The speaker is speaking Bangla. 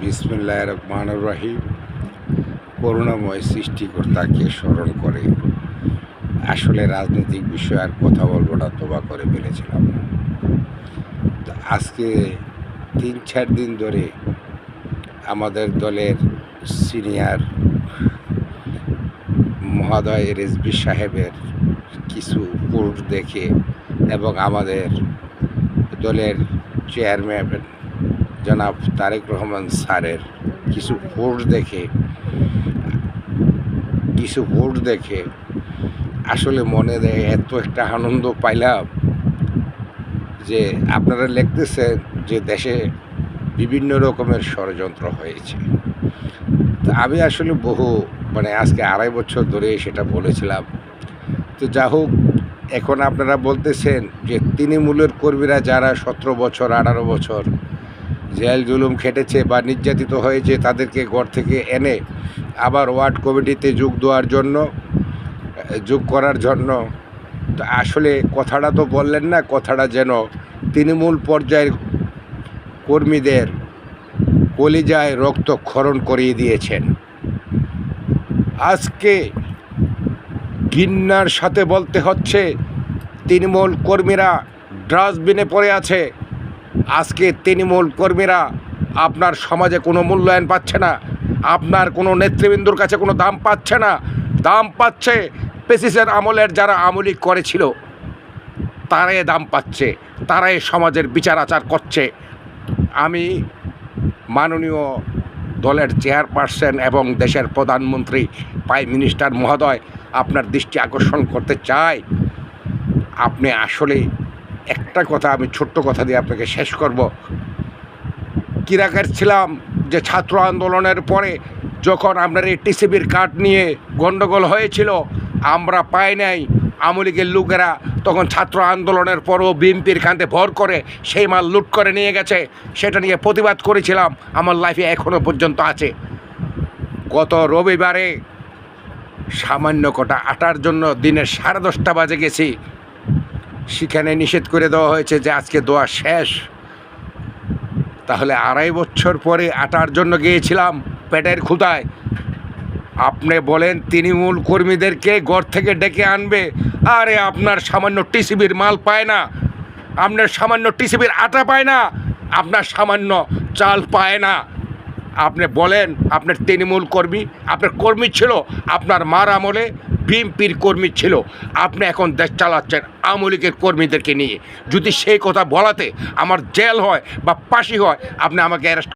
বিসমিল্লাহির রহমানির রহিম। করুণাময় সৃষ্টিকর্তাকে স্মরণ করে আসলে রাজনৈতিক বিষয়ে আর কথা বলবো না, তোবা করে ফেলেছিলাম। তো আজকে ৩-৪ দিন ধরে আমাদের দলের সিনিয়র মহোদয় রেজভী সাহেবের কিছু পোস্ট দেখে এবং আমাদের দলের চেয়ারম্যান জনাব তারেক রহমান স্যারের কিছু পোস্ট দেখে আসলে মনে দেয় এত একটা আনন্দ পাইলাম যে আপনারা লিখতেছেন যে দেশে বিভিন্ন রকমের ষড়যন্ত্র হয়েছে। তো আমি আসলে আজকে ২.৫ বছর ধরে সেটা বলেছিলাম। তো যা হোক, এখন আপনারা বলতেছেন যে তৃণমূলের কর্মীরা যারা ১৭ বছর ১৮ বছর জেল জুলুম খেটেছে বা নির্যাতিত হয়েছে তাদেরকে ঘর থেকে এনে আবার ওয়ার্ড কমিটিতে যোগ করার জন্য। তো আসলে কথাটা তো বললেন না, কথাটা যেন তৃণমূল পর্যায়ের কর্মীদের কলিজায় রক্তক্ষরণ করিয়ে দিয়েছেন। আজকে ঘৃণার সাথে বলতে হচ্ছে তৃণমূল কর্মীরা ডাস্টবিনে পড়ে আছে। আজকে তৃণমূল কর্মীরা আপনার সমাজে কোনো মূল্যায়ন পাচ্ছে না, আপনার কোনো নেতৃবৃন্দর কাছে কোনো দাম পাচ্ছে না। দাম পাচ্ছে পেসিসের আমলের যারা আমলি করেছিল তারাই দাম পাচ্ছে, তারাই সমাজের বিচার আচার করছে। আমি মাননীয় দলের চেয়ারপারসন এবং দেশের প্রধানমন্ত্রী প্রাইম মিনিস্টার মহোদয় আপনার দৃষ্টি আকর্ষণ করতে চাই। আপনি আসলে একটা কথা, আমি ছোট্ট কথা দিয়ে আপনাকে শেষ করব। কিরাকার ছিলাম যে ছাত্র আন্দোলনের পরে যখন আপনার এই টিসিবির কার্ড নিয়ে গণ্ডগোল হয়েছিল, আমরা পাই নাই। আওয়ামী লীগের লোকেরা তখন ছাত্র আন্দোলনের পরও বিএনপির কাঁধে ভর করে সেই মাল লুট করে নিয়ে গেছে, সেটা নিয়ে প্রতিবাদ করেছিলাম। আমার লাইফে এখনও পর্যন্ত আছে। গত রবিবারে সামান্য কটা আটার জন্য দিনের 10:30 বাজে গেছি, সেখানে নিষেধ করে দেওয়া হয়েছে যে আজকে দোয়া শেষ। তাহলে ২.৫ বছর পরে আটার জন্য গিয়েছিলাম পেটের ক্ষুধায়। আপনি বলেন তৃণমূল কর্মীদেরকে ঘর থেকে ডেকে আনবে, আরে আপনার সামান্য টিসিবির মাল পায় না, আপনার সামান্য টিসিবির আটা পায় না, আপনার সামান্য চাল পায় না। আপনি বলেন আপনার তৃণমূল কর্মী, আপনার কর্মী ছিল আপনার মার আমলে বিএনপির কর্মী ছিল, আপনি এখন দেশ চালাচ্ছেন আওয়ামী লীগের কর্মীদেরকে নিয়ে। যদি সেই কথা বলাতে আমার জেল হয় বা ফাঁসি হয়, আপনি আমাকে অ্যারেস্ট